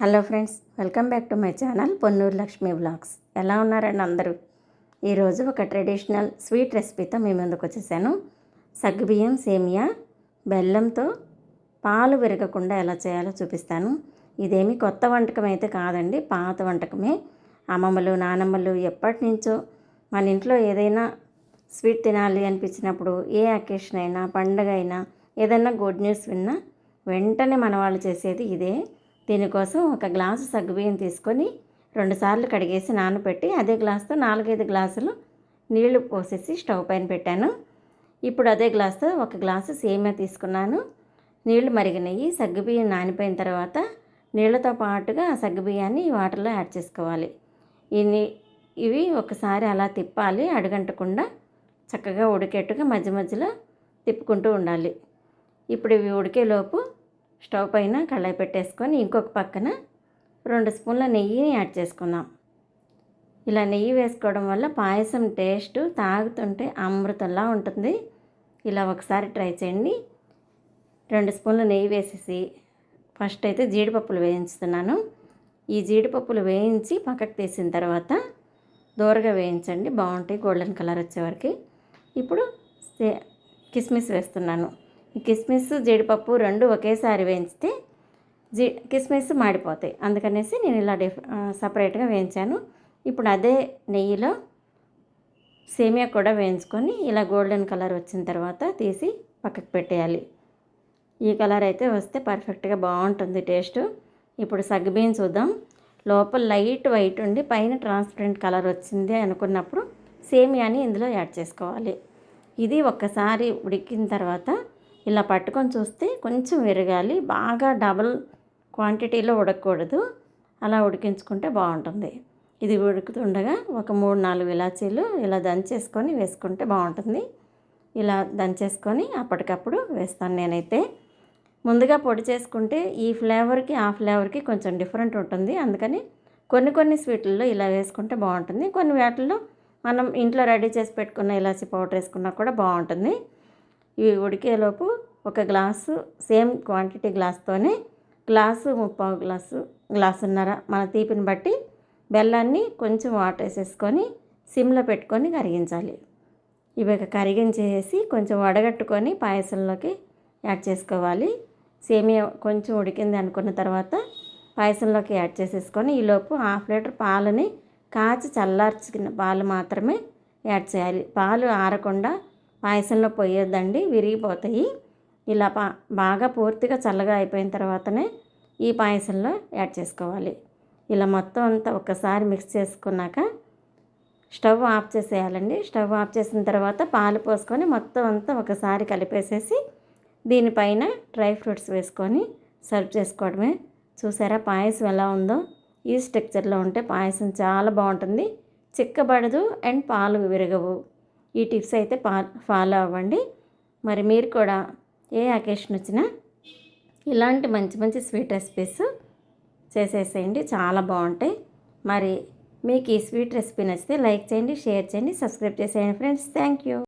Hello friends, welcome back to my channel Ponnuru Lakshmi vlogs. ఎలా ఉన్నారండి అందరూ? ఈరోజు ఒక ట్రెడిషనల్ స్వీట్ రెసిపీతో మీ ముందుకు వచ్చేసాను. సగ్గుబియ్యం సేమియా బెల్లంతో పాలు విరగకుండా ఎలా చేయాలో చూపిస్తాను. ఇదేమి కొత్త వంటకం అయితే కాదండి, పాత వంటకమే. అమ్మమ్మలు నానమ్మలు ఎప్పటి నుంచో మన ఇంట్లో ఏదైనా స్వీట్ తినాలి అనిపించినప్పుడు, ఏ అకేషన్ అయినా, పండగ అయినా, ఏదైనా గుడ్ న్యూస్ విన్నా వెంటనే మన వాళ్ళు చేసేది ఇదే. దీనికోసం ఒక గ్లాసు సగ్గుబియ్యం తీసుకొని 2 సార్లు కడిగేసి నానబెట్టి అదే గ్లాస్తో 4-5 గ్లాసులు నీళ్లు పోసేసి స్టవ్ పైన పెట్టాను. ఇప్పుడు అదే గ్లాస్తో ఒక గ్లాసు సేమియా తీసుకున్నాను. నీళ్లు మరిగినాయి. సగ్గుబియ్యం నానిపోయిన తర్వాత నీళ్లతో పాటుగా ఆ సగ్గుబియ్యాన్ని వాటర్లో యాడ్ చేసుకోవాలి. ఇవి ఒకసారి అలా తిప్పాలి, అడుగంటకుండా చక్కగా ఉడికేట్టుగా మధ్య మధ్యలో తిప్పుకుంటూ ఉండాలి. ఇప్పుడు ఇవి ఉడికేలోపు స్టవ్ పైన కళాయి పెట్టేసుకొని ఇంకొక పక్కన 2 స్పూన్ల నెయ్యిని యాడ్ చేసుకుందాం. ఇలా నెయ్యి వేసుకోవడం వల్ల పాయసం టేస్ట్ తాగుతుంటే అమృతంలా ఉంటుంది. ఇలా ఒకసారి ట్రై చేయండి. 2 స్పూన్ల నెయ్యి వేసేసి ఫస్ట్ అయితే జీడిపప్పులు వేయించుతున్నాను. ఈ జీడిపప్పులు వేయించి పక్కకు తీసిన తర్వాత దోరగా వేయించండి, బాగుంటాయి గోల్డెన్ కలర్ వచ్చేవరకు. ఇప్పుడు కిస్మిస్ వేస్తున్నాను. ఈ కిస్మిస్ జీడిపప్పు 2 ఒకేసారి వేయించితే కిస్మిస్ మాడిపోతాయి. అందుకనేసి నేను ఇలా సపరేట్గా వేయించాను. ఇప్పుడు అదే నెయ్యిలో సేమియా కూడా వేయించుకొని ఇలా గోల్డెన్ కలర్ వచ్చిన తర్వాత తీసి పక్కకు పెట్టేయాలి. ఈ కలర్ అయితే వస్తే పర్ఫెక్ట్గా బాగుంటుంది టేస్ట్. ఇప్పుడు సగ్గుబియ్యం చూద్దాం. లోపల లైట్ వైట్ ఉండి పైన ట్రాన్స్పరెంట్ కలర్ వచ్చింది అనుకున్నప్పుడు సేమియాని ఇందులో యాడ్ చేసుకోవాలి. ఇది ఒక్కసారి ఉడికిన తర్వాత ఇలా పట్టుకొని చూస్తే కొంచెం విరగాలి, బాగా డబుల్ క్వాంటిటీలో ఉడకకూడదు. అలా ఉడికించుకుంటే బాగుంటుంది. ఇది ఉడుకుతుండగా ఒక 3-4 ఇలాచీలు ఇలా దంచేసుకొని వేసుకుంటే బాగుంటుంది. ఇలా దంచేసుకొని అప్పటికప్పుడు వేస్తాను నేనైతే. ముందుగా పొడి చేసుకుంటే ఈ ఫ్లేవర్కి ఆ ఫ్లేవర్కి కొంచెం డిఫరెంట్ ఉంటుంది. అందుకని కొన్ని స్వీట్లలో ఇలా వేసుకుంటే బాగుంటుంది. కొన్ని వాటిల్లో మనం ఇంట్లో రెడీ చేసి పెట్టుకున్న ఇలాచీ పౌడర్ వేసుకున్నా కూడా బాగుంటుంది. ఇవి ఉడికేలోపు ఒక గ్లాసు సేమ్ క్వాంటిటీ గ్లాస్తోనే గ్లాసు 3/4 గ్లాసున్నర మన తీపిని బట్టి బెల్లాన్ని కొంచెం వాటర్ వేసేసుకొని సిమ్లో పెట్టుకొని కరిగించాలి. ఇవి కరిగించేసి కొంచెం వడగట్టుకొని పాయసంలోకి యాడ్ చేసుకోవాలి. సేమియా కొంచెం ఉడికింది అనుకున్న తర్వాత పాయసంలోకి యాడ్ చేసేసుకొని ఈలోపు 1/2 లీటర్ పాలని కాచి చల్లార్చిన పాలు మాత్రమే యాడ్ చేయాలి. పాలు ఆరకుండా పాయసంలో పోయొద్దండి, విరిగిపోతాయి. ఇలా బాగా పూర్తిగా చల్లగా అయిపోయిన తర్వాతనే ఈ పాయసంలో యాడ్ చేసుకోవాలి. ఇలా మొత్తం అంతా ఒకసారి మిక్స్ చేసుకున్నాక స్టవ్ ఆఫ్ చేసేయాలండి. స్టవ్ ఆఫ్ చేసిన తర్వాత పాలు పోసుకొని మొత్తం అంతా ఒకసారి కలిపేసేసి దీనిపైన డ్రై ఫ్రూట్స్ వేసుకొని సర్వ్ చేసుకోవడమే. చూసారా పాయసం ఎలా ఉందో? ఈ స్ట్రక్చర్లో ఉంటే పాయసం చాలా బాగుంటుంది, చిక్కబడదు అండ్ పాలు విరగవు. ఈ టిప్స్ అయితే ఫాలో అవ్వండి. మరి మీరు కూడా ఏ అకేషన్ వచ్చినా ఇలాంటి మంచి స్వీట్ రెసిపీస్ చేసేసేయండి, చాలా బాగుంటాయి. మరి మీకు ఈ స్వీట్ రెసిపీ నచ్చితే లైక్ చేయండి, షేర్ చేయండి, సబ్స్క్రైబ్ చేసేయండి ఫ్రెండ్స్. Thank you.